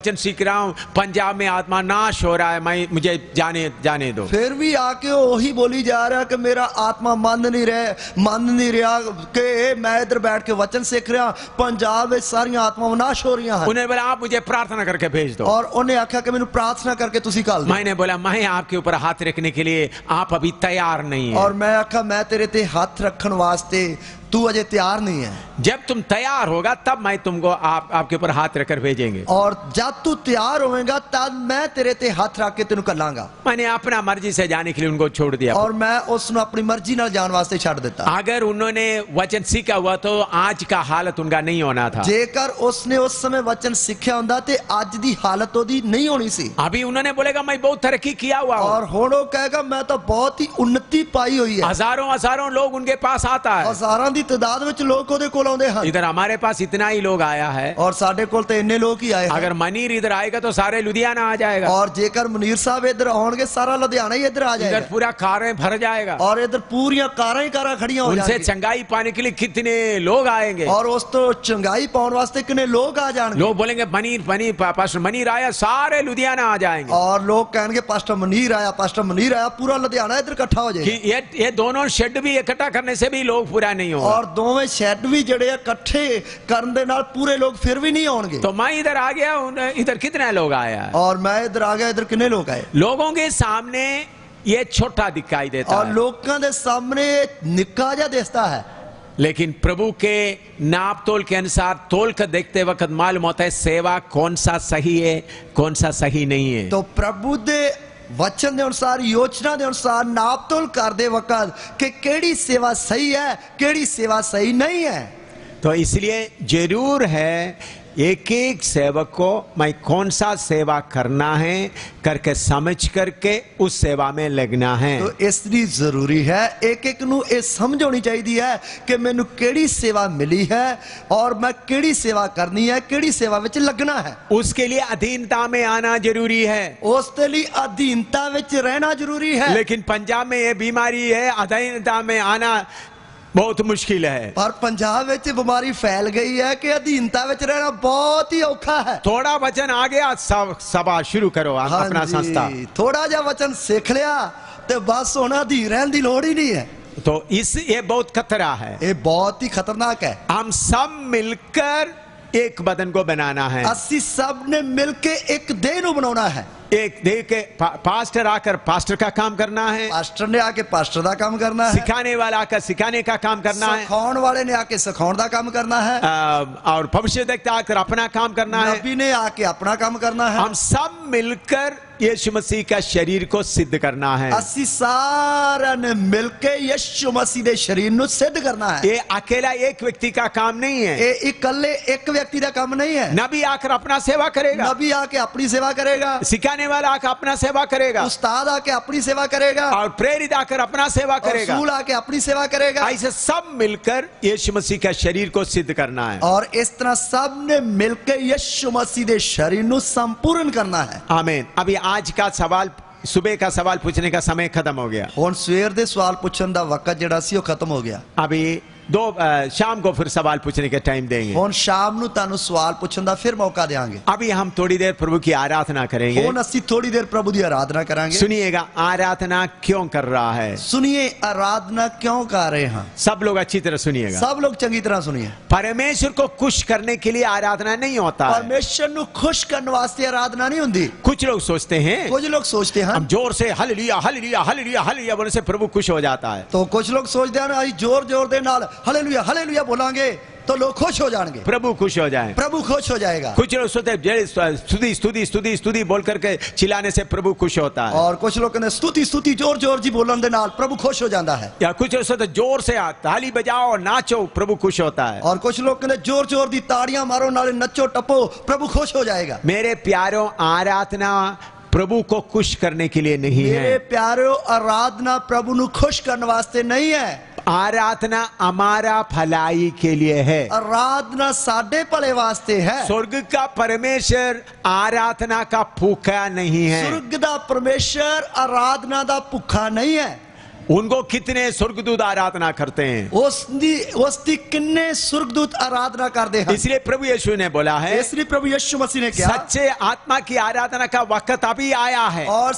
वचन सीख रहा हूँ, पंजाब में आत्मा नाश हो रहा है, मुझे जाने दो। फिर भी आके वही बोली जा रहा है कि मेरा आत्मा मान नहीं रहा कि मैं इधर बैठ के वचन सीख रहा, पंजाब में सारी आत्मा नाश हो रही हैं। उन्हें बोला आप मुझे प्रार्थना करके भेज दो, और उन्हें आख्या कि मैंने प्रार्थना करके तुसी कल दो। मैंने बोला मैं आपके ऊपर हाथ रखने के लिए आप अभी तैयार नहीं है। और मैं आख्या मैं तेरे ते हाथ रखने वास्ते तू अजय तैयार नहीं है। जब तुम तैयार होगा तब मैं तुमको आपके ऊपर हाथ रखकर भेजेंगे, और जब तू तैयार होगा तब मैं तेरे ते हाथ रख के तेन कलांगा। मैंने अपना मर्जी से जाने के लिए उनको छोड़ दिया और मैं उसने अपनी मर्जी नाल जान वास्ते छड़ दिता। अगर उन्होंने वचन सीखा हुआ तो आज का हालत उनका नहीं होना था। जेकर उसने उस समय वचन सीखा हुंदा ते आज दी हालत ओदी नहीं होनी सी। अभी उन्होंने बोलेगा मैं बहुत तरक्की किया हुआ हूं, और हुण वो कहेगा मैं तो बहुत ही उन्नति पाई हुई है। हजारों लोग उनके पास आता है, हजारां दी तादाद विच लोग ओदे कोल आउंदे हन। इधर हमारे पास इतना ही लोग आया है और साडे कोल ते इन्ने लोग ही आए हैं। अगर मनीर इधर आएगा तो सारे लुधियाना आ जाएगा, और जेकर मुनीर साहब इधर आउणगे सारा लुधियाना ही इधर आ जाएगा। इधर पूरा कारें भर जाएगा और इधर पूरी कारां ही कारां खड़ियां हो जाएंगी। उनसे चंगाई पाने के लिए कितने लोग आएंगे, और उस तो चंगाई पाने वास्ते कितने लोग आ जाएंगे। लोग बोलेंगे पास्टर मनीर आया, सारे लुधियाना आ जाएंगे। और लोग कहेंगे पास्टर मनीर आया, पूरा लुधियाना इधर इकट्ठा हो जाएगा। ये दोनों शेड भी इकट्ठा करने से भी लोग पूरा नहीं होंगे, और दोवें शेड भी जड़े इकट्ठे करने दे नाल पूरे लोग फिर भी नहीं आउणगे। तो मैं इधर आ गया, इधर कितने लोग आया, और मैं इधर आ गया, इधर कितने लोग आए। लोगों के सामने ये छोटा दिखाई देता और है, लोगों के सामने निक्का जा दिखता है, लेकिन प्रभु के नाप तोल के अनुसार तोल कर देखते वक्त मालूम होता है सेवा कौन सा सही है कौन सा सही नहीं है। तो प्रभु दे वचन के अनुसार योजना के अनुसार नाप तोल करते वक्त कि केड़ी सेवा सही है केड़ी सेवा सही नहीं है। तो इसलिए जरूर है एक एक सेवक को मैं कौन सा सेवा करना है करके समझ करके उस सेवा में लगना है। तो इसलिए जरूरी है एक एक नू ये समझ होनी चाहिए है कि मैनू केड़ी सेवा मिली है और मैं केड़ी सेवा करनी है, केड़ी सेवा विच लगना है। उसके लिए अधीनता में आना जरूरी है, उसके लिए अधीनता विच रहना जरूरी है। लेकिन पंजाब में ये बीमारी है, अधीनता में आना बहुत मुश्किल है। पर पंजाब में बीमारी फैल गई है कि अधीनता में रहना बहुत ही औखा है। थोड़ा वचन आ गया सभा शुरू करो, अपना संस्था थोड़ा जा वचन सीख लिया तो बस होना अधीन रहने की लोड़ ही नहीं है। तो ये बहुत खतरा है, ये बहुत ही खतरनाक है। हम सब मिलकर एक बदन को बनाना है, अस्सी सब ने मिलके एक देह को बनाना है। एक देह के पास्टर आकर पास्टर का काम करना है, पास्टर ने आके पास्टर का काम करना है, सिखाने वाला आकर सिखाने का काम करना है, सिखाने वाले ने आके सिखाने का काम करना है, और भविष्यद्वक्ता आकर अपना काम करना है, नबी ने आके अपना काम करना है। हम सब मिलकर यीशु मसीह का शरीर को सिद्ध करना है। अस्सी सारा ने मिलके यीशु मसीह के शरीर को सिद्ध करना है। ये अकेला एक व्यक्ति का काम नहीं है, ये इकल्ले एक व्यक्ति का काम नहीं है। नबी आकर अपना सेवा करेगा, नबी आके अपनी सेवा करेगा, सिखाने वाला आकर अपना सेवा करेगा, उस्ताद आके अपनी सेवा करेगा, और प्रेरित आकर अपना सेवा करेगा, रसूल आके अपनी सेवा करेगा। ऐसे सब मिलकर यीशु मसीह का शरीर को सिद्ध करना है, और इस तरह सब ने मिलकर यीशु मसीह के शरीर को संपूर्ण करना है। आमीन। अभी आज का सवाल, सुबह का सवाल पूछने का समय खत्म हो गया, हुण सवेर दे सवाल पूछने का वक्त जिहड़ा सी खत्म हो गया। अभी शाम को फिर सवाल पूछने का टाइम देंगे। हुण शाम नू तानू सवाल पूछने का फिर मौका देंगे। अभी हम थोड़ी देर प्रभु की आराधना करेंगे। हुण असीं थोड़ी देर प्रभु की आराधना करेंगे। सुनिएगा आराधना क्यों कर रहा है, सुनिए आराधना क्यों कर रहे हैं। सब लोग अच्छी तरह सुनिएगा, सब लोग चंगी तरह सुनिए। परमेश्वर को खुश करने के लिए आराधना नहीं होता, परमेश्वर नू खुश करने वास्ते आराधना नहीं होती। कुछ लोग सोचते हैं, कुछ लोग सोचते हैं हम जोर से हालेलुया हालेलुया हालेलुया हालेलुया बोलने से प्रभु खुश हो जाता है। तो कुछ लोग सोचते हैं अभी जोर जोर दे नाल हालेलुया हालेलुया बोलांगे तो लोग खुश हो जाएंगे, प्रभु खुश हो जाए, प्रभु खुश हो जाएगा। कुछ लोग सोचते स्तुति स्तुति स्तुति स्तुति बोल करके चिल्लाने से प्रभु खुश होता है, और कुछ लोग कहते स्तुति स्तुति जोर जोर जी बोलन दे नाल प्रभु खुश हो जाता है। या कुछ लोग सोचते जोर से ताली बजाओ नाचो प्रभु खुश होता है, और कुछ लोग कहते जोर जोर दी ताड़ियां मारो नाले नचो टपो प्रभु खुश हो जाएगा। मेरे प्यारों आराधना प्रभु को खुश करने के लिए नहीं है, मेरे प्यारों आराधना प्रभु नु खुश करने वास्ते नहीं है, आराधना हमारा भलाई के लिए है, आराधना साडे भले वास्ते है। स्वर्ग का परमेश्वर आराधना का भूखा नहीं है, स्वर्ग दा परमेश्वर आराधना दा भूखा नहीं है। उनको कितने स्वर्गदूत आराधना करते हैं। ਉਸ ਦੀ ਕਿੰਨੇ ਸੁਰਗਦੂਤ ਆਰਾਧਨਾ ਕਰਦੇ ਹਨ। इसलिए प्रभु यीशु ने बोला है, इसलिए प्रभु यीशु मसीह ने कहा, सच्चे आत्मा की आराधना का वक्त अभी आया है। और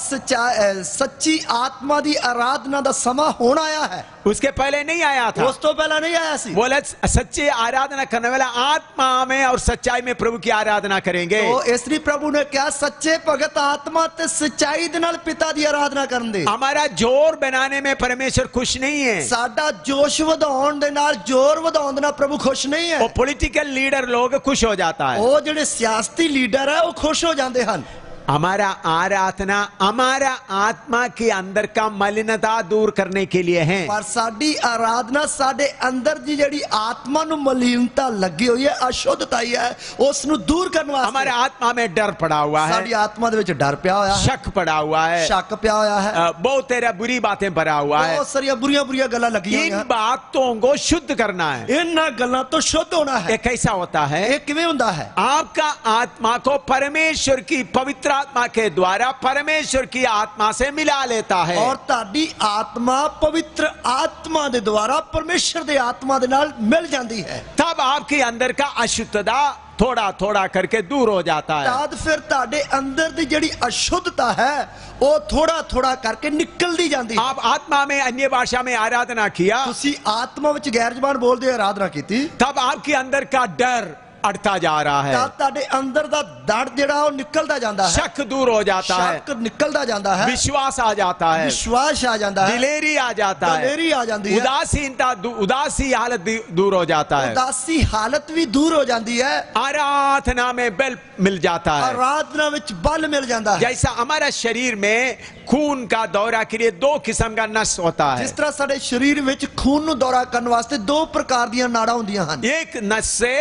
सच्ची आत्मा दी आराधना ਦਾ ਸਮਾਂ ਹੁਣ ਆਇਆ ਹੈ। उसके पहले नहीं आया था। ਉਸ ਤੋਂ ਪਹਿਲਾਂ ਨਹੀਂ ਆਇਆ ਸੀ। बोले सच्चे आराधना करने वाला आत्मा में और सच्चाई में प्रभु की आराधना करेंगे। तो इसलिए प्रभु ने क्या सच्चे भगत आत्मा ते सच्चाई दे नाल पिता दी आराधना करन दे। हमारा जोर बनाने में परमेश्वर खुश नहीं है। साडा जोश ਵਧਾਉਣ ਦੇ ਨਾਲ जोर ਵਧਾਉਣ ਦੇ ਨਾਲ प्रभु खुश नहीं है। वो पॉलिटिकल लीडर लोग खुश हो जाता है। ਉਹ ਜਿਹੜੇ ਸਿਆਸਤੀ ਲੀਡਰ ਹੈ ਉਹ खुश हो ਜਾਂਦੇ ਹਨ। हमारा आराधना हमारा आत्मा के अंदर का मलिनता दूर करने के लिए है। पर साडी आराधना साडे अंदर दी जेड़ी आत्मा नु मलिनता लगी हुई है, अशुद्धताई है, उस नु दूर करने वास्ते। हमारे आत्मा में डर पड़ा हुआ है, साडी आत्मा दे विच डर पिया होया है, शक पड़ा हुआ है, शक पिया होया है, बहुत तेरा बुरी बातें भरा हुआ है। बहुत सारी बुरी गल्लां लगी हुई हैं। इन बातों को शुद्ध करना है। इन गल्लां तो शुद्ध होना है। ये कैसा होता है? ये किवें हुंदा है? आपका आत्मा को परमेश्वर की पवित्र आत्मा के द्वारा परमेश्वर की आत्मा से मिला लेता है। और ताडी आत्मा पवित्र आत्मा दे द्वारा परमेश्वर दे आत्मा दे नाल मिल जाती है। तब आपके अंदर का अशुद्धता थोड़ा थोड़ा करके दूर हो जाता है। तब फिर ताडे अंदर दी जेड़ी अशुद्धता है वो थोड़ा थोड़ा करके निकलती जाती है। आप आत्मा में अन्य भाषा में आराधना किया, तुसी आत्मा विच गैर ज़बान बोलदे आराधना कीती, तब आपके अंदर का डर अड़ता जा रहा है, ताडे अंदर दा डर जेड़ा वो निकलता जाता है, शक दूर हो जाता है, शक निकलता जाता है, विश्वास आ जाता है, विश्वास आ जाता है, दिलेरी आ जाता है, दिलेरी आ जाती है, उदासीनता उदासी हालत दूर हो जाता है, उदासी हालत भी दूर हो जाती है, आराधना में बल मिल जाता है, आराधना विच बल मिल जाता है। जैसा हमारा शरीर में खून का दौरा के लिए दो किस्म का नस होता है। जिस तरह साडे शरीर विच खून नु दौरा करने वास्ते दो प्रकार दी नाड़ां हुंदियां हन। एक नस से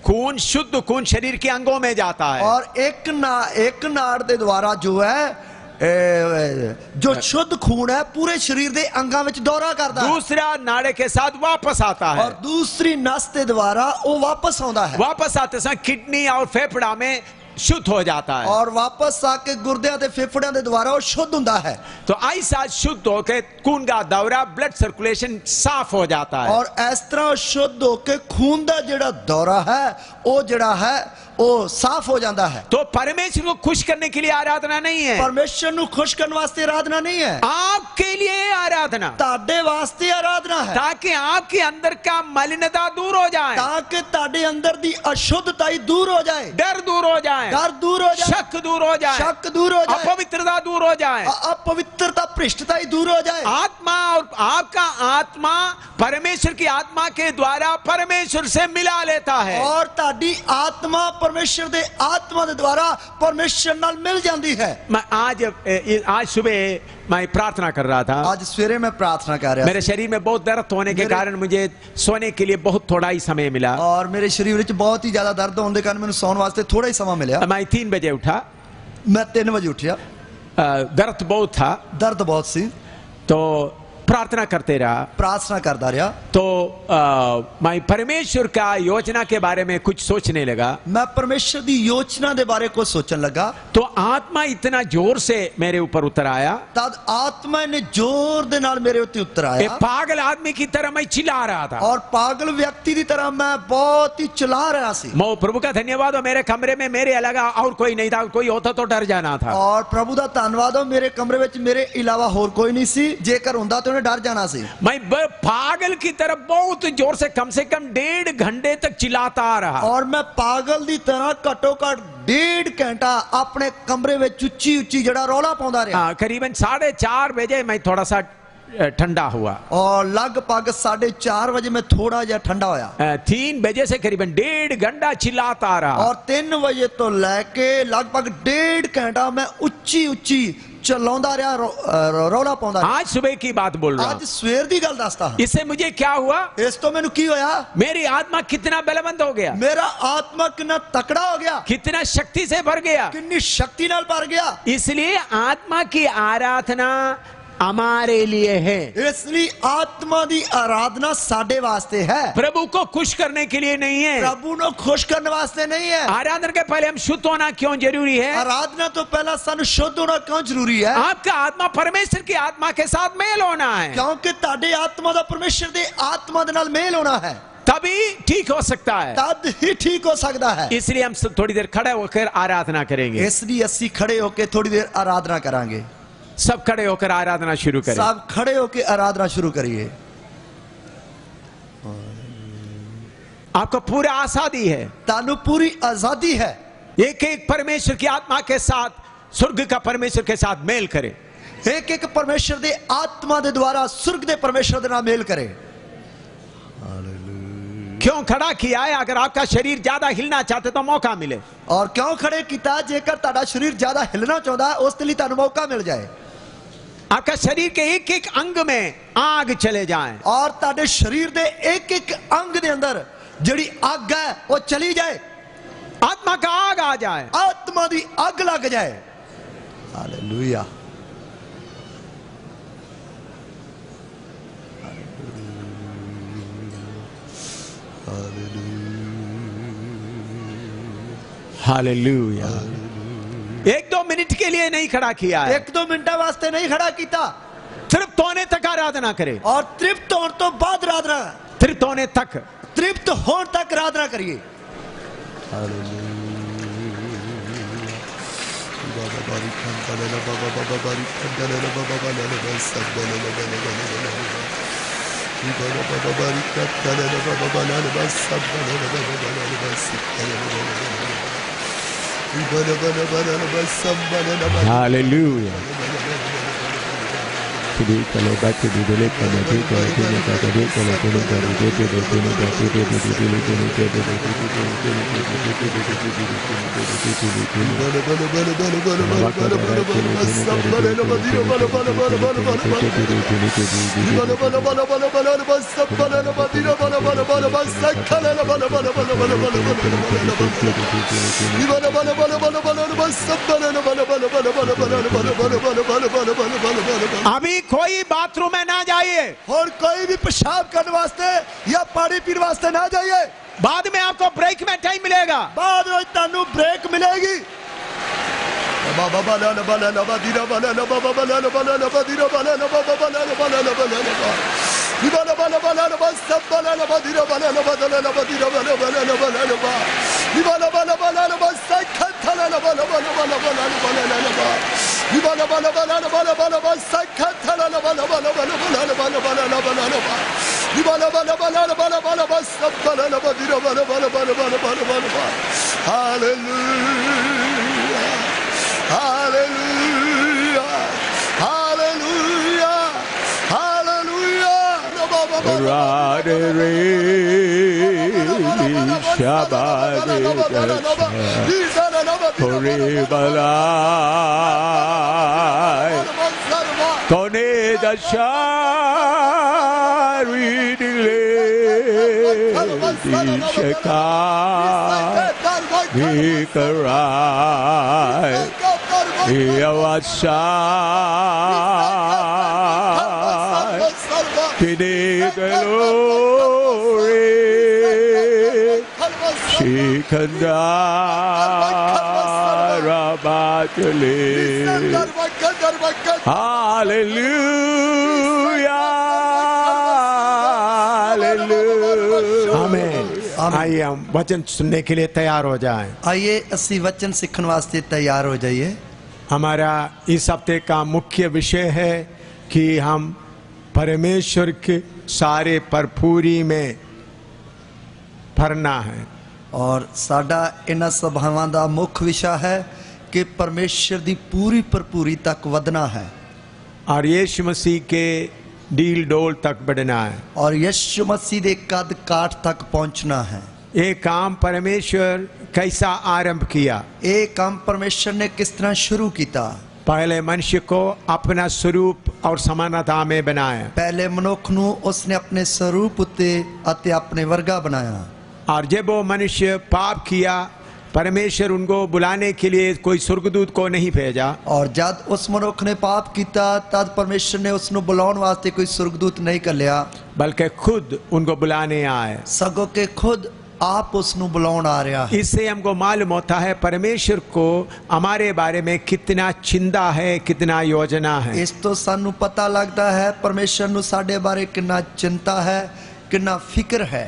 खून, शुद्ध खून शरीर के अंगों में जाता है, और एक नाड़ दे द्वारा जो है जो शुद्ध खून है पूरे शरीर दे अंगां विच दौरा करदा है। दूसरा नाड़े के साथ वापस आता है, और दूसरी नस के द्वारा वो वापस आउंदा है। वापस आते समय किडनी और फेफड़ा में शुद्ध हो जाता है, और वापस आके गुर्दियां ते फेफड़ियां दे द्वारा वो शुद्ध हुंदा है। तो ऐसा शुद्ध होके खून का दौरा, ब्लड सर्कुलेशन साफ हो जाता है। और इस तरह शुद्ध होके खून दा जेड़ा दौरा है वो जेड़ा है वो साफ हो जाता है। तो परमेश्वर को खुश करने के लिए आराधना नहीं है, परमेश्वर नु खुश करने वास्ते आराधना नहीं है, आपके लिए आराधना, ताडे वास्ते आराधना है, ताकि आपके अंदर का मलिनता दूर हो जाए, ताकि ताडे अंदर दी अशुद्धताई दूर हो जाए, डर दूर हो जाए, डर दूर हो जाए, शक दूर हो जाए, शक दूर हो जाए, अपवित्रता दूर हो जाए, अपवित्रता भ्रष्टताई दूर हो जाए। आत्मा और आपका आत्मा परमेश्वर की आत्मा के द्वारा परमेश्वर से मिला लेता है, और ताडी आत्मा परमेश्वर दे आत्मा दे द्वारा परमेश्वर नाल मिल जाती है। मैं आज सुबह मैं प्रार्थना कर रहा था, आज सवेरे मैं प्रार्थना कर रहा मेरे शरीर में बहुत दर्द होने के कारण मुझे सोने के लिए बहुत थोड़ा ही समय मिला, और मेरे शरीर में बहुत ही ज्यादा दर्द होने के कारण मैंने सोने वास्ते थोड़ा ही समय मिला। मैं 3 बजे उठा, मैं 3 बजे उठा, दर्द बहुत था, दर्द बहुत सी, तो प्रार्थना करते रहा, प्रार्थना करता रहा। तो मैं परमेश्वर का योजना के बारे में कुछ सोचने लगा, मैं परमेश्वर की योजना के बारे को सोचने लगा। तो आत्मा इतना जोर से मेरे ऊपर उतर आया, तब आत्मा ने जोर दे नाल मेरे ऊपर उतर आया, पागल आदमी की तरह मैं चिल्ला रहा था, और पागल व्यक्ति की तरह मैं बहुत ही चिल्ला रहा सी। प्रभु का धन्यवाद हो, मेरे कमरे में मेरे अलावा और कोई नहीं था, कोई होता तो डर जाना था। और प्रभु का धन्यवाद हो, मेरे कमरे में मेरे अलावा और कोई नहीं सी, जेकर हुंदा तो डर जाना सी। मैं पागल की तरह बहुत जोर से कम 1.5 घंटे तक चिल्लाता आ रहा, और मैं पागल की तरह घटो घट 1.5 घंटा अपने कमरे में उच्ची उच्ची जड़ा रौला पाਉਂਦਾ रहा। करीबन 4:30 बजे मैं थोड़ा सा ठंडा हुआ, और लगभग 4:30 बजे में थोड़ा जा ठंडा होया। 3 बजे से करीबन 1.5 घंटा चिल्लाता रहा, और 3 बजे तो लेके लगभग 1.5 घंटा मैं उच्ची उच्ची चिल्लाਉਂਦਾ रहा, रौला पाਉਂਦਾ। आज सुबह की बात बोल रहा हूं, आज सवेर दी गल दसदा। इससे मुझे क्या हुआ, इस तो मैनू की होया, मेरी आत्मा कितना बलवंत हो गया, मेरा आत्मा कितना तकड़ा हो गया, कितना शक्ति से भर गया, कितनी शक्ति नाल भर गया। इसलिए आत्मा की आराधना हमारे लिए है। इसलिए आत्मा दी आराधना साडे वास्ते है, प्रभु को खुश करने के लिए नहीं है। प्रभु को खुश करने वास्ते नहीं है। आराधना के पहले हम शुद्ध होना क्यों जरूरी है? आराधना तो पहला सानू शुद्ध होना क्यों जरूरी है? आपका आत्मा परमेश्वर की आत्मा के साथ मेल होना है, क्योंकि ताडे आत्मा दा परमेश्वर दे आत्मा दे नाल मेल होना है, तभी ठीक हो सकता है। तद ही ठीक हो सकता है। इसलिए हम थोड़ी देर खड़े होकर आराधना करेंगे। इसलिए असी खड़े होके थोड़ी देर आराधना करांगे। सब खड़े होकर आराधना शुरू करें। सब खड़े होके आराधना शुरू करिए। आपको पूरा आजादी है, तानु पूरी आजादी है। एक एक परमेश्वर की आत्मा के साथ, स्वर्ग का परमेश्वर के साथ मेल करे। एक एक परमेश्वर दे आत्मा दे द्वारा स्वर्ग दे परमेश्वर दे नाल मेल करे। क्यों खड़ा किया है? अगर आपका शरीर ज्यादा हिलना चाहते तो मौका मिले। और क्यों खड़े किया? जेकर ताड़ा शरीर ज्यादा हिलना चाहता है उस लिए तानु मौका मिल जाए। आपका शरीर के एक एक अंग में आग चले जाए, और ताड़े शरीर दे एक एक अंग दे अंदर जड़ी आग है वो चली जाए, आत्मा का आग आ जाए, आत्मा दी आग लग जाए। हालेलुया। हालेलुया। एक दो मिनट के लिए नहीं खड़ा किया है, एक दो मिनट वास्ते नहीं खड़ा किया, तृप्त होने तक आराधना करे। और तृप्त होने तो बाद आराधना, तृप्त होने तक, तृप्त होने तक आराधना करिए। हालेलुया। अभी कोई बाथरूम में ना जाइए, और कोई भी पेशाब करने वास्ते या पानी पीने वास्ते ना जाइए। बाद में आपको ब्रेक में टाइम मिलेगा, बाद में तानू ब्रेक मिलेगी। Kone dashari dile sheka ikarai yawasai kine galore shikandara batale. Hallelujah, hallelujah, आमीन। आइए हम वचन सुनने के लिए तैयार हो जाएं। आइए असी वचन सीखने वास्ते तैयार हो जाइए। हमारा इस हफ्ते का मुख्य विषय है कि हम परमेश्वर के सारे भरपूरी में भरना है। और साडा इन्हां सभावां दा मुख्य विषय है कि परमेश्वर दी पूरी भरपूरी तक वधना है और यीशु मसीह के डील डोल तक बढ़ना है और यीशु मसीह दे कद काठ तक पहुंचना है। ये काम परमेश्वर कैसा आरंभ किया? ये काम परमेश्वर ने किस तरह शुरू किया? पहले मनुष्य को अपना स्वरूप और समानता में बनाया। पहले मनुख नू उसने अपने स्वरूप उत्ते अते अपने वर्गा बनाया। और जब वो मनुष्य पाप किया परमेश्वर उनको बुलाने के लिए कोई स्वर्गदूत को नहीं भेजा। और जब उस मनुख ने पाप किया तद परमेश्वर ने उसਨੂੰ बुलाਉਣ वास्ते कोई स्वर्गदूत नहीं घੱਲਿਆ, बल्कि खुद उनको बुलाने आए। सगों के खुद आप उसਨੂੰ बुलाਉਣ आ ਰਿਹਾ है। इससे हमको मालूम होता है परमेश्वर को हमारे बारे में कितना चिंता है, कितना योजना है। इस तो सानू पता लगता है परमेश्वर ਨੂੰ ਸਾਡੇ बारे कितना चिंता है, कितना फिक्र है।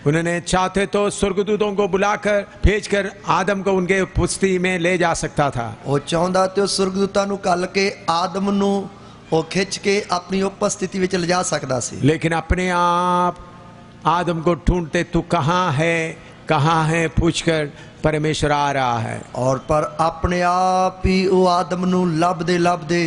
उन्होंने चाहते तो स्वर्गदूतों को बुलाकर भेजकर आदम को उनके पुष्टि में ले जा सकता था। ਉਹ ਚਾਹੁੰਦਾ ਤੇ ਉਹ ਸੁਰਗਦੂਤਾਂ ਨੂੰ ਘੱਲ ਕੇ ਆਦਮ ਨੂੰ ਉਹ ਖਿੱਚ ਕੇ ਆਪਣੀ ਉਪਸਥਿਤੀ ਵਿੱਚ ਲਿਜਾ ਸਕਦਾ ਸੀ। लेकिन अपने आप आदम को ढूंढते तू कहाँ है पूछकर परमेश्वर आ रहा है। और पर अपने आप ही वो आदम ਨੂੰ ਲੱਭਦੇ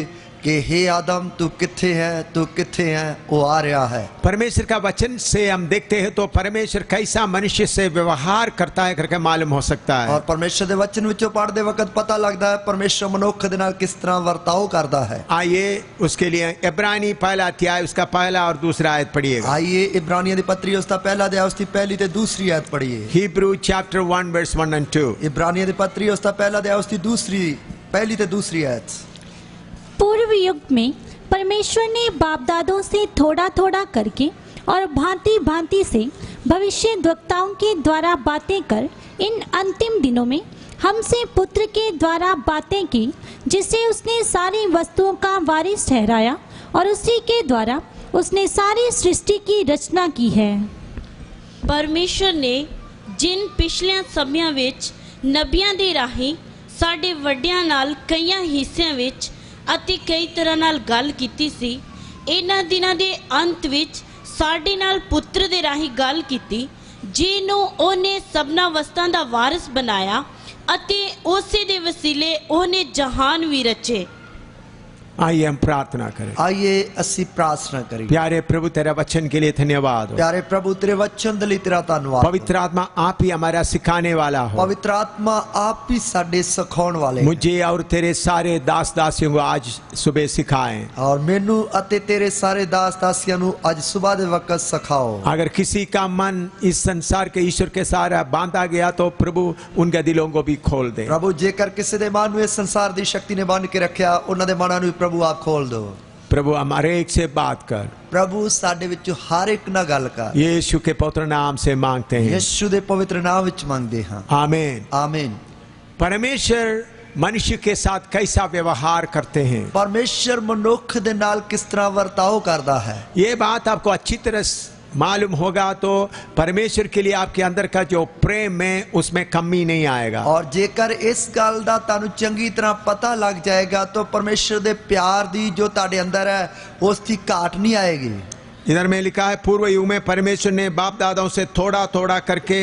कि हे आदम तू किथे है, वो आ रहा है। परमेश्वर का वचन से हम देखते हैं तो परमेश्वर कैसा मनुष्य से व्यवहार करता है करके मालूम हो सकता है। और परमेश्वर के वचन विचों पढ़ते वक्त पता लगता है परमेश्वर मनुख दे नाल किस तरह वर्ताव करता है। आइए उसके लिए इब्रानी पहला अध्याय उसका पहला और दूसरा आयत पढ़िएगा। आइए इब्रानियों की पत्री उसका पहला अध्याय उसकी पहली ते दूसरी आयत पढ़िए। Hebrew chapter 1 verse 1 and 2। इब्रानियों की पत्री उसका पहला अध्याय उसकी पहली ते दूसरी आयत। पूर्व युग में परमेश्वर ने बाप दादों से थोड़ा थोड़ा करके और भांति भांति से भविष्यद्वक्ताओं के द्वारा बातें कर इन अंतिम दिनों में हमसे पुत्र के द्वारा बातें की, जिसे उसने सारी वस्तुओं का वारिस ठहराया और उसी के द्वारा उसने सारी सृष्टि की रचना की है। परमेश्वर ने जिन पिछले समयां विच नबियां दे राही साडे वड्डियां नाल कईयां हिस्सिਆਂ ਵਿੱਚ ਅਤੇ कई तरह नाल गल कीती सी, इन्हां दिनां दे अंत विच साडे नाल पुत्र दे राही गल कीती, जिन्हों ओने सबना वस्तां दा वारिस बनाया ਅਤੇ उसे दे वसीले ओने जहान भी रचे। आइए हम प्रार्थना करें। आइए असी प्रार्थना करें। प्यारे प्रभु तेरा वचन के लिए धन्यवाद हो। प्यारे प्रभु तेरे वचन के लिए तेरा धन्यवाद। पवित्र आत्मा आप ही हमारा सिखाने वाला हो। पवित्र आत्मा आप ही साडे सिखाने वाले। मुझे और तेरे सारे दास दासियों को आज सुबह सिखाएं। और मेनू अते तेरे सारे दास दासियों को आज सुबह दे वक्त सिखाओ। अगर किसी का मन इस संसार के ईश्वर के सारा बांधा गया तो प्रभु उनके दिलों को भी खोल दे। प्रभु जेकर किसी दे मन में संसार दी शक्ति ने बांध के रखा उन्हां दे मनां नूं प्रभु आप खोल दो। प्रभु हमारे एक से बात कर। प्रभु साडे विचों हर एक नाल गल कर। यीशु के पवित्र नाम से मांगते हैं। यीशु दे पवित्र नाम विच मांगते हैं। आमीन आमीन। परमेश्वर मनुष्य के साथ कैसा व्यवहार करते हैं, परमेश्वर मनुख दे नाल किस तरह वर्ताव करता है, ये बात आपको अच्छी तरह मालूम होगा तो परमेश्वर के लिए आपके अंदर का जो प्रेम है उसमें कमी नहीं आएगा। और जेकर इस गल दा तानू चंगी तरह पता लग जाएगा तो परमेश्वर दे प्यार दी जो ताड़े अंदर है उसकी घाट नहीं आएगी। इधर में लिखा है पूर्व युग में परमेश्वर ने बाप दादाओं से थोड़ा थोड़ा करके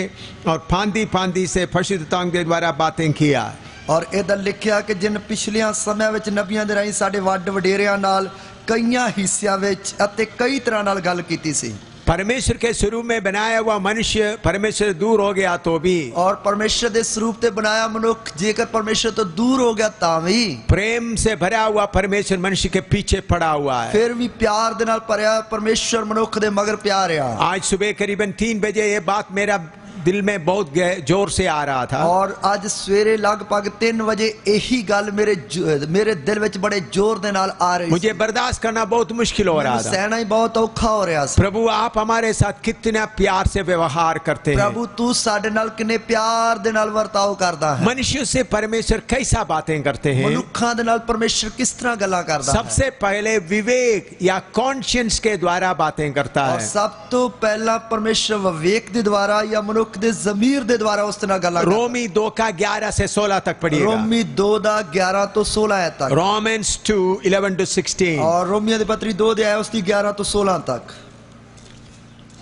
और फांदी फांदी से फरिश्ताओं के द्वारा बातें किया। और इधर लिखा कि जिन पिछलियां समय विच नबियां दे राहीं साडे वड वडेरियां नाल कईयां हिस्सियां विच अते कई तरह नाल गल कीती सी। परमेश्वर के स्वरूप में बनाया हुआ मनुष्य परमेश्वर दूर हो गया तो भी, और परमेश्वर के स्वरूप से बनाया मनुष्य जेकर परमेश्वर तो दूर हो गया तावी प्रेम से भरा हुआ परमेश्वर मनुष्य के पीछे पड़ा हुआ है। फिर भी प्यार दे नाल भरिया परमेश्वर मनुष्य दे मगर प्यार है। आज सुबह करीबन 3 बजे ये बात मेरा दिल में बहुत जोर से आ रहा था। और आज सवेरे लगभग 3 बजे यही गल मेरे दिल में बड़े जोर दे नाल आ रही। मुझे बर्दाश्त करना बहुत मुश्किल हो रहा था। सहना ही बहुत औखा हो रहा था। प्रभु आप हमारे साथ कितना प्यार से व्यवहार करते हैं। प्रभु तू साडे नाल कितने प्यार दे नाल वर्ताव करदा है। मनुष्य से परमेश्वर कैसा बातें करते हैं, मनुष्यों दे नाल परमेश्वर किस तरह गल्लां करदा है। सबसे पहले विवेक या कॉन्शियंस के द्वारा बातें करता है। और सब तो पहला परमेश्वर विवेक के द्वारा या मनुष्य दे ज़मीर दे द्वारा उस तरह गल्लां। रोमी 2 का 11 से 16 तक पढ़िएगा। रोमी 2 दा 11 तो 16 तक। Romans 2:11 to 16। और रोमियों की पत्री 2 अध्याय उसकी 11 तो 16 तक।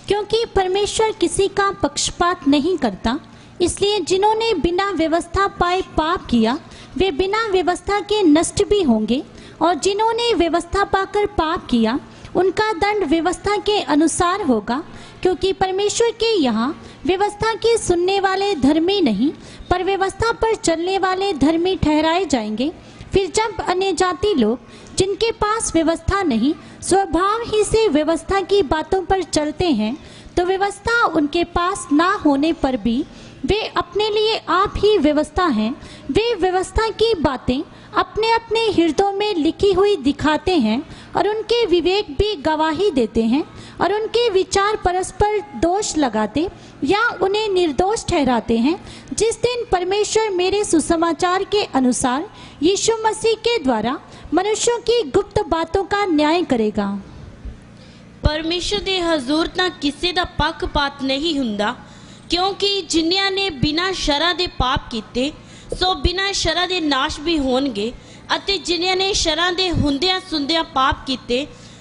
क्योंकि परमेश्वर किसी का पक्षपात नहीं करता, इसलिए जिन्होंने बिना व्यवस्था पाए पाप किया वे बिना व्यवस्था के नष्ट भी होंगे, और जिन्होंने व्यवस्था पाकर पाप किया उनका दंड व्यवस्था के अनुसार होगा। क्योंकि परमेश्वर के यहाँ व्यवस्था के सुनने वाले धर्मी नहीं पर व्यवस्था पर चलने वाले धर्मी ठहराए जाएंगे। फिर जब अन्य जाति लोग जिनके पास व्यवस्था नहीं स्वभाव ही से व्यवस्था की बातों पर चलते हैं तो व्यवस्था उनके पास ना होने पर भी वे अपने लिए आप ही व्यवस्था हैं। वे व्यवस्था की बातें अपने अपने हृदयों में लिखी हुई दिखाते हैं और उनके विवेक भी गवाही देते हैं और उनके विचार परस्पर दोष लगाते या उन्हें निर्दोष ठहराते हैं। जिस दिन परमेश्वर मेरे सुसमाचार के अनुसार यीशु मसीह के द्वारा मनुष्यों की गुप्त बातों का न्याय करेगा। परमेश्वर दे हजूर तां किसी दा पक्षपात नहीं हुंदा, क्योंकि जिन्नियां ने बिना शरा दे पाप कीते सो बिना शरा दे नाश भी होणगे, अते जिन्नियां ने शरा दे हुंदियां सुंदियां पाप कीते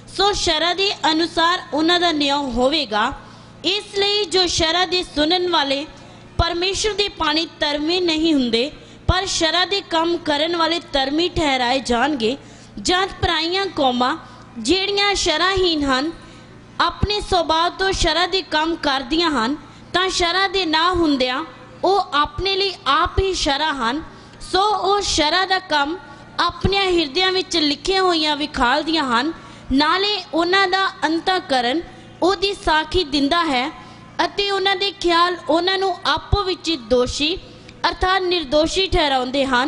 सो शरा दे अनुसार उन्हां दा न्याय होवेगा। इसलिए जो शरा दे सुनन वाले परमेश्वर दे पानी धर्मी नहीं हुंदे, पर शरा दे काम करन वाले धर्मी ठहराए जाणगे। जद पराइयां कौमां ਜਿਹੜੀਆਂ शराहीन ਹਨ अपने सुभाव तो शरा दे काम करदियां ਹਨ ਤਾਂ शरा दे ना ਹੁੰਦਿਆਂ ਉਹ ਆਪਣੇ ਲਈ ਆਪ ਹੀ शरा ਹਨ। सो ਉਹ शरा ਦਾ ਕੰਮ ਆਪਣੇ ਹਿਰਦਿਆਂ ਵਿੱਚ ਲਿਖੀਆਂ ਹੋਈਆਂ ਵਿਖਾਲਦੀਆਂ ਹਨ, ਨਾਲੇ ਉਹਨਾਂ ਦਾ ਅੰਤःਕਰਨ ਉਹਦੀ ਸਾਖੀ ਦਿੰਦਾ ਹੈ ਅਤੇ ਉਹਨਾਂ ਦੇ ਖਿਆਲ ਉਹਨਾਂ ਨੂੰ ਆਪੋ ਵਿੱਚ ਦੋਸ਼ੀ अर्थात निर्दोषी ठहराते हैं।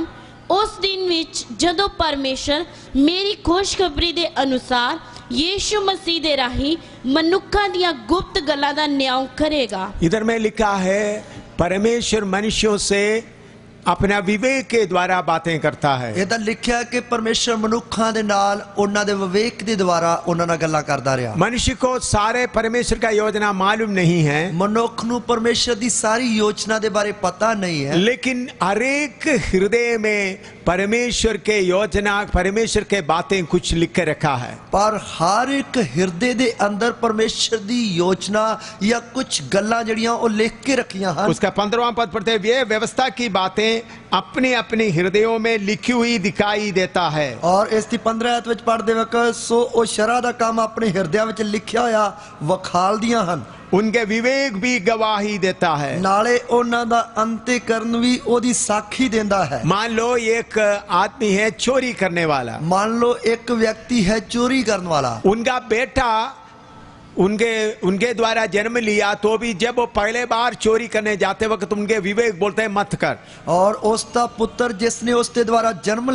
उस दिन विच जदों परमेश्वर मेरी खुशखबरी के अनुसार यीशु मसीह दे राही मनुक्खां दियां गुप्त गल्लां दा न्याय करेगा। इधर में लिखा है परमेश्वर मनुष्यों से अपना विवेक के द्वारा बातें करता है। ਇਹ ਤਾਂ ਲਿਖਿਆ ਕਿ ਪਰਮੇਸ਼ਰ ਮਨੁੱਖਾਂ ਦੇ ਨਾਲ ਉਹਨਾਂ ਦੇ ਵਿਵੇਕ ਦੇ ਦੁਆਰਾ ਉਹਨਾਂ ਨਾਲ ਗੱਲਾਂ ਕਰਦਾ ਰਿਹਾ। मनुष्य को सारे परमेश्वर का योजना मालूम नहीं है, ਮਨੁੱਖ ਨੂੰ ਪਰਮੇਸ਼ਰ ਦੀ ਸਾਰੀ ਯੋਜਨਾ ਦੇ ਬਾਰੇ ਪਤਾ नहीं है, लेकिन हर एक हृदय में परमेश्वर के योजना परमेश्वर के बातें कुछ लिख के रखा है। पर हर एक ਹਿਰਦੇ ਦੇ ਅੰਦਰ ਪਰਮੇਸ਼ਰ ਦੀ ਯੋਜਨਾ ਜਾਂ ਕੁਝ ਗੱਲਾਂ ਜਿਹੜੀਆਂ ਉਹ ਲਿਖ ਕੇ ਰੱਖੀਆਂ ਹਨ। उसका 15वां पद पढ़ते हुए ये व्यवस्था की बातें अपने अपने हृदयों में लिखी हुई दिखाई देता है। और इस दी 15 आयत ਵਿੱਚ ਪੜ੍ਹਦੇ ਵਕਤ ਸੋ ਉਹ ਸ਼ਰਾ ਦਾ ਕੰਮ ਆਪਣੇ ਹਿਰਦਿਆਂ ਵਿੱਚ ਲਿਖਿਆ ਹੋਇਆ ਵਿਖਾਲਦੀਆਂ ਹਨ। उनके विवेक भी गवाही देता है। ਨਾਲੇ ਉਹਨਾਂ ਦਾ ਅੰਤੀਕਰਨ ਵੀ ਉਹਦੀ ਸਾਖੀ ਦਿੰਦਾ ਹੈ। मान लो एक आदमी है चोरी करने वाला, मान लो एक व्यक्ति है चोरी करने वाला, उनका बेटा उनके द्वारा जन्म लिया तो भी जब वो पहले बार चोरी करने जाते वक्त उनके विवेक बोलते हैं मत कर। और उसका पुत्र जिसने उसके द्वारा जन्म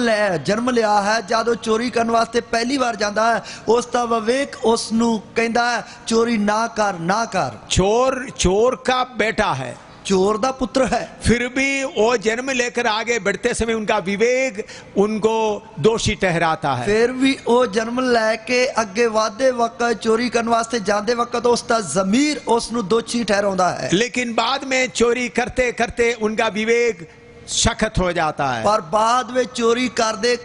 लिया है जब वो चोरी करने वास्ते पहली बार जाता है उसका विवेक उसनू कहता है चोरी ना कर। चोर का बेटा है, चोर दा पुत्र है, फिर भी वो जन्म लेकर आगे बढ़ते समय उनका विवेक उनको दोषी ठहराता है। फिर भी वो जन्म लेके अगे वादे वक्त चोरी करने वास्ते जाते वक्त उसका ज़मीर उसनू दोषी ठहराता है। लेकिन बाद में चोरी करते करते उनका विवेक सख्त हो जाता है। पर बाद में चोरी करते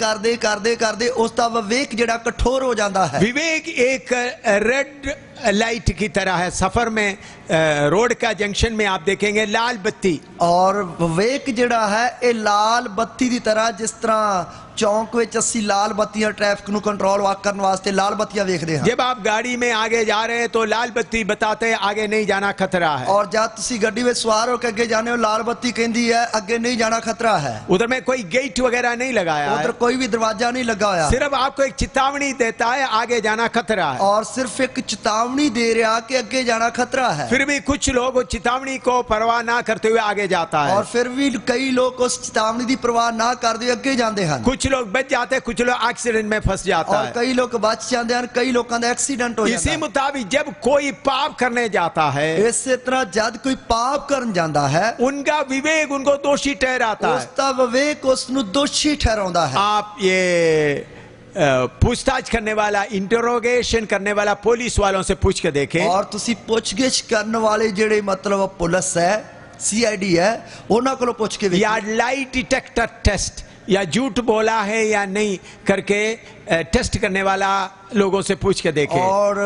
उसका विवेक जिहड़ा कठोर हो जाता है। विवेक एक रेड लाइट की तरह है। सफर में रोड का जंक्शन में आप देखेंगे लाल बत्ती, और विवेक जिहड़ा है ये लाल बत्ती की तरह, जिस तरह चौंक में असी लाल बत्तियां ट्रैफिक नू कंट्रोल करने वास्ते लाल बत्तियां देखते हैं। जब आप गाड़ी में आगे जा रहे हैं तो लाल बत्ती बताते हैं आगे नहीं जाना खतरा है, और जब तुसी गड्डी में सवार होकर अगे जाने हो लाल बत्ती कहती है अगे नहीं जाना खतरा है। उधर में कोई गेट वगैरह नहीं लगाया है, उधर कोई भी दरवाजा नहीं लगा हुआ, सिर्फ आपको एक चेतावनी देता है आगे जाना खतरा है, और सिर्फ एक चेतावनी दे रहा कि अगे जाना खतरा है। फिर भी कुछ लोग उस चेतावनी को परवाह ना करते हुए आगे जाता है, और फिर भी कई लोग उस चेतावनी की परवाह ना करते हुए अगे जाते हैं। कुछ लोग बच जाते, कुछ लोग एक्सीडेंट में फंस जाता और है, कई लोग बच जाते हैं, कई लोगों का एक्सीडेंट हो जाता इसी है। मुताबिक जब कोई पाप करने जाता है इसी तरह जब कोई पाप करने जाता है उनका विवेक उनको दोषी ठहराता है, उसका विवेक उसनु दोषी ठहराता है। आप ये पूछताछ करने वाला, इंटरोगेशन करने वाला पुलिस वालों से पूछ के देखें, और तुसी पूछगिछ करने वाले जेड़े मतलब पुलिस है CID है उन्हां कोलों पूछ के या लाई डिटेक्टर टेस्ट या झूठ बोला है या नहीं करके टेस्ट करने वाला लोगों से पूछ के देखें। और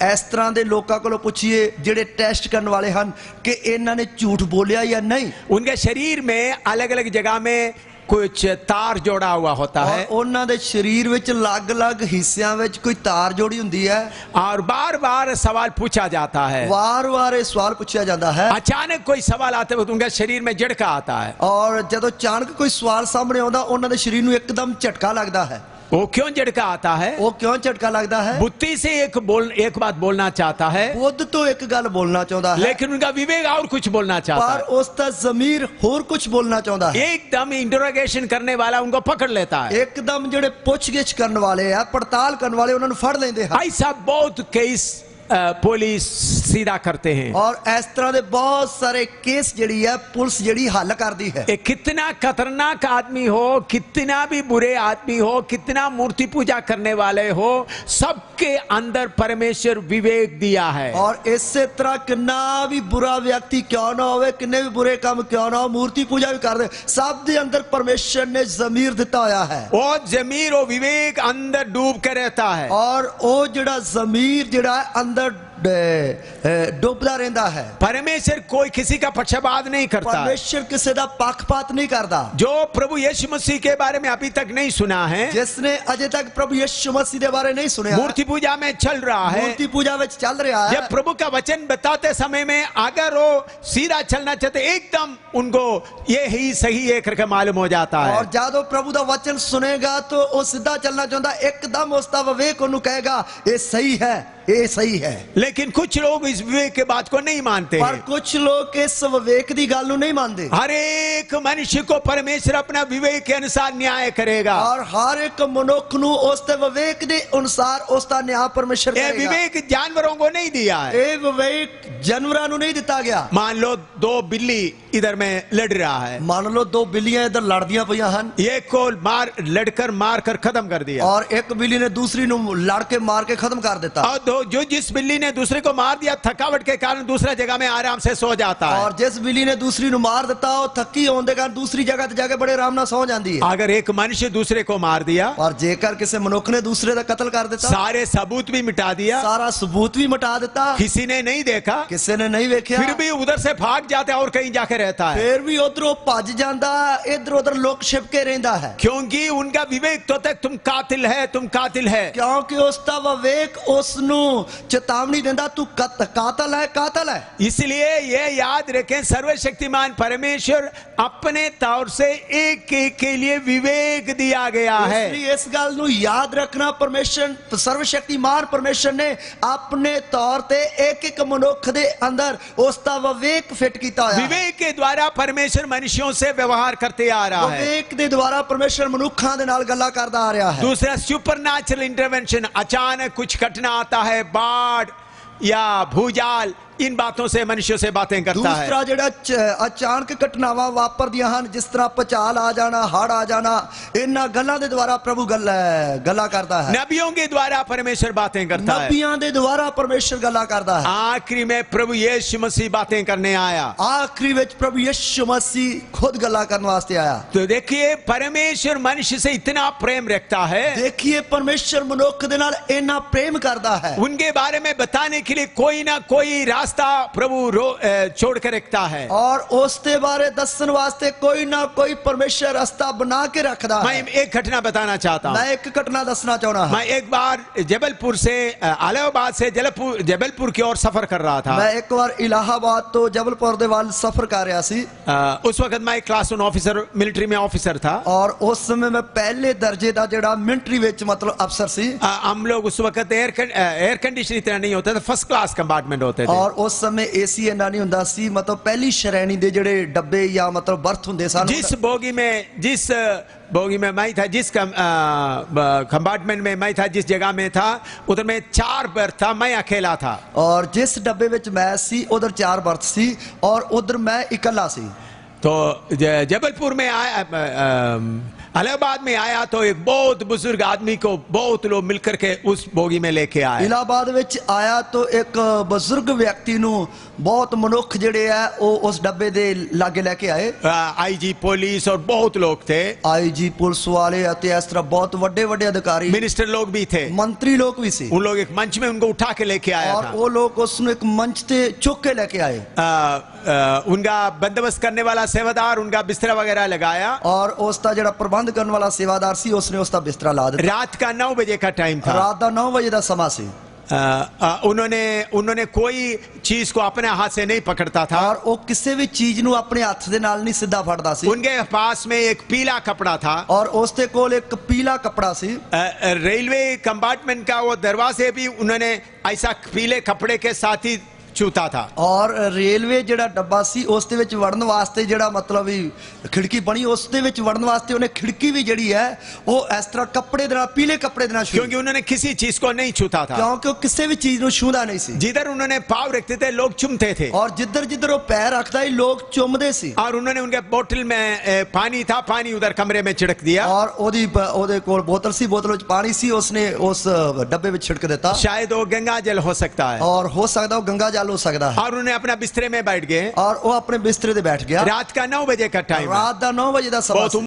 इस तरह के लोगों को पूछिए जेड़े टेस्ट करने वाले हैं कि इन्होंने झूठ बोलिया या नहीं। उनके शरीर में अलग अलग जगह में कुछ तार जोड़ा हुआ होता है, उन्होंने शरीर विच अलग-अलग हिस्सों में कोई तार जोड़ी हुंदी है, और बार बार सवाल पूछा जाता है, बार सवाल पूछा जाता है। अचानक कोई सवाल आते वक्त उनके शरीर में झटका आता है, और जब अचानक कोई सवाल सामने आता उन्होंने शरीर में एकदम झटका लगता है। वो क्यों झटका आता है? वो क्यों झटका लगता है? बुद्धि से एक बात बोलना चाहता है, बुद्ध तो एक गल बोलना चाहता है, लेकिन उनका विवेक और कुछ बोलना चाहता पर है। उसका जमीर होर कुछ बोलना चाहता है। एकदम इंटरोगेशन करने वाला उनको पकड़ लेता है। एकदम जेड़े पुछगिछ करने वाले है, पड़ताल करने वाले, उन्होंने फड़ लेंदे हैं। ऐसा बहुत केस पुलिस सीधा करते हैं, और इस तरह के बहुत सारे केस जड़ी है पुलिस जड़ी हल कर दी है। कितना खतरनाक आदमी हो, कितना भी बुरे आदमी हो, कितना मूर्ति पूजा करने वाले हो, सबके अंदर परमेश्वर विवेक दिया है। और इसी तरह कितना भी बुरा व्यक्ति क्यों ना होवे, किन्ने भी बुरे काम क्यों ना हो, मूर्ति पूजा भी कर दे, सब दे अंदर परमेश्वर ने जमीर दिता होया है। वो जमीर और विवेक अंदर डूब के रहता है, और वो जड़ा जमीर जड़ा अंदर डूबदा रहता है। परमेश्वर कोई किसी का पक्षपात नहीं करता, परमेश्वर किसी का पक्षपात नहीं करता। जो प्रभु यीशु मसीह के बारे में अभी तक नहीं सुना है, जिसने अजय तक प्रभु यीशु मसीह के बारे नहीं सुना, मूर्ति पूजा में चल रहा है, मूर्ति पूजा में चल रहा है, जब प्रभु का वचन बताते समय में अगर वो सीधा चलना चाहते, एकदम उनको ये ही सही है करके मालूम हो जाता है। और जादो प्रभु का वचन सुनेगा तो वो सीधा चलना चाहता, एकदम उसका विवेक उन्हें कहेगा ये सही है, ये सही है। लेकिन कुछ लोग इस विवेक के बात को नहीं मानते, पर कुछ लोग इस विवेक की गल नहीं मानते। हर एक मनुष्य को परमेश्वर अपना विवेक के अनुसार न्याय करेगा, और हर एक मनुष्य को उसके विवेक के अनुसार उसका न्याय परमेश्वर ये करेगा। विवेक जानवरों को नहीं दिया है। ये विवेक जानवरों को नहीं दिता गया। मान लो दो बिल्ली इधर में लड़ रहा है, मान लो दो बिल्लियां इधर लड़दियां पईयां हन, एक को मार कर खत्म कर दिया, और एक बिल्ली ने दूसरी नु लड़ के मार के खत्म कर देता। और जिस बिल्ली ने दूसरे को मार दिया, थकावट के कारण दूसरा जगह में आराम से सो जाता है, और जिस बिल्ली ने दूसरी नु मार देता हो थकी होने के कारण दूसरी जगह ते जाके बड़े आराम नाल सो जाती है। अगर एक मनुष्य दूसरे को मार दिया, और जेकर किसी मनुष्य ने दूसरे का कत्ल कर देता, सारे सबूत भी मिटा दिया, सारा सबूत भी मिटा देता, किसी ने नहीं देखा, किसी ने नहीं देखा, फिर भी उधर से भाग जाता है और कहीं जाके रहता है, फिर भी उधरों भज जाता, इधर उधर लोग छिपके रहता है, क्योंकि उनका विवेक तो तक तुम कातिल है, तुम कातिल है, क्योंकि उसका विवेक उसनु चेतावनी देता तू कातल है, कातल है। इसलिए ये याद रखें, सर्वशक्तिमान परमेश्वर अपने तौर से एक के लिए विवेक दिया गया है। इसलिए इस गल नू याद रखना, परमेश्वर सर्वशक्तिमान परमेश्वर ने अपने तौर पे एक एक मनुष्य दे अंदर उसका विवेक फिट किया है। विवेक के द्वारा परमेश्वर मनुष्यों से व्यवहार करते आ रहा है, विवेक दे द्वारा परमेश्वर मनुष्यों दे नाल गल्लां करदा आ रहा है। दूसरा सुपरनैचुरल इंटरवेंशन, अचानक कुछ घटना आता है, बाढ़ या भूजाल, इन बातों से मनुष्य से बातें करता है। दूसरा जेड़ा अचानक घटनावां वापरदियां हन, जिस तरह पचाल आ जाना, हड़ आ जाना, इन्हां गल्लां दे द्वारा प्रभु गल्लां करता है। नबियों के द्वारा परमेश्वर बातें करता है, नबियां दे द्वारा परमेश्वर गल्लां करता है। आखिरी में प्रभु यीशु मसीह बातें करने आया, आखिरी विच प्रभु यीशु मसीह खुद गल्लां करने वास्ते आया। तो देखिए परमेश्वर मनुष्य से इतना प्रेम रखता है, देखिए परमेश्वर मनुष्य दे नाल इतना प्रेम करता है, उनके बारे में बताने के लिए कोई ना कोई रास्ता प्रभु छोड़ के रखता है, और उसके बारे दसन वास्ते कोई ना कोई परमेश्वर रास्ता बना के रखता है। मैं एक घटना बताना चाहता हूँ। मैं एक घटना दसना चाहना हूं। मैं एक बार जबलपुर से इलाहाबाद से जबलपुर की ओर सफर कर रहा था। मैं एक बार इलाहाबाद तो जबलपुर दे वाल सफर कर रहा सी। उस वक्त मैं क्लास 1 ऑफिसर, मिलिट्री में ऑफिसर था, और उस समय मैं पहले दर्जे का जेड़ा मिलिट्री विच मतलब अफसर सी। हम लोग उस वक्त एयर कंडीशन इतना नहीं होता था, फर्स्ट क्लास कंपार्टमेंट होते थे, और उस समय एसी इन्ना नहीं हुंदा सी, मतलब पहली श्रेणी दे जेड़े डब्बे या मतलब बर्थ हुंदे सन। जिस बोगी में मैं था, जिस कंपार्टमेंट में मैं था, जिस जगह में था, उधर में 4 बर्थ था, मैं अकेला था। और जिस डब्बे विच मैं सी उधर 4 बर्थ सी, और उधर मैं इकल्ला सी। तो जबलपुर में आया, इलाहाबाद में आया तो एक बहुत बुजुर्ग आदमी को बहुत लोग मिलकर के उस बोगी में लेके आए। इलाहाबाद विच आया तो एक बुजुर्ग व्यक्ति नु बहुत मनुख जेड़े है वो उस डब्बे दे लागे लेके आए। आईजी पुलिस और बहुत लोग थे, आईजी पुलिस वाले अते इस तरह बहुत बड़े बड़े अधिकारी, मिनिस्टर लोग भी थे, मंत्री लोग भी सी। उन लोग एक मंच में उनको उठा के लेके आया और था। वो लोग उसने एक मंच पे चुक के लेके आए। उनका बंदोबस्त करने वाला सेवादार उनका बिस्तरा वगैरह लगाया, और उसका जेड़ा प्रबंध करने वाला सेवादार सी उसने उसका बिस्तरा ला दिया। रात का 9 बजे का टाइम था। रात का 9 बजे का समा सी। उन्होंने कोई चीज को अपने हाथ से नहीं पकड़ता था और वो किसी भी चीज ਨੂੰ ਆਪਣੇ ਹੱਥ ਦੇ ਨਾਲ ਨਹੀਂ ਸਿੱਧਾ ਫੜਦਾ ਸੀ उनके पास में एक पीला कपड़ा था और उसके कोल एक पीला कपड़ा सी रेलवे कंपार्टमेंट का वो दरवाजे भी उन्होंने ऐसा पीले कपड़े के साथ ही छूता था और रेलवे ਜਿਹੜਾ ਡੱਬਾ ਸੀ ਉਸ ਦੇ ਵਿੱਚ ਵੜਨ ਵਾਸਤੇ ਜਿਹੜਾ ਮਤਲਬ ਵੀ ਖਿੜਕੀ ਬਣੀ ਉਸ ਦੇ ਵਿੱਚ ਵੜਨ ਵਾਸਤੇ ਉਹਨੇ ਖਿੜਕੀ ਵੀ ਜਿਹੜੀ ਹੈ ਉਹ ਇਸ ਤਰ੍ਹਾਂ ਕੱਪੜੇ ਦੇ ਨਾਲ ਪੀਲੇ ਕੱਪੜੇ ਦੇ ਨਾਲ क्योंकि उन्होंने किसी चीज को नहीं छूता था ਕਿਉਂਕਿ ਉਹ ਕਿਸੇ ਵੀ ਚੀਜ਼ ਨੂੰ ਛੂੰਦਾ ਨਹੀਂ ਸੀ जिधर उन्होंने पाँव रखते थे लोग चूमते थे और जिधर जिधर वो पैर रखता ही लोग चुमदे सी और उन्होंने उनके बोतल में पानी था पानी उधर कमरे में छिड़क दिया और ਉਹਦੇ ਕੋਲ ਬੋਤਲ ਸੀ ਬੋਤਲ ਵਿੱਚ ਪਾਣੀ ਸੀ ਉਸਨੇ ਉਸ ਡੱਬੇ ਵਿੱਚ ਛਿੜਕ ਦਿੱਤਾ शायद वो गंगा जल हो सकता है और हो सकता वो गंगा जल हो सकता है और उन्हें अपना बिस्तरे में बैठ गए और वो अपने बिस्तरे पे बैठ गया रात का 9 बजे का टाइम रात का 9 बजे का समय बहुत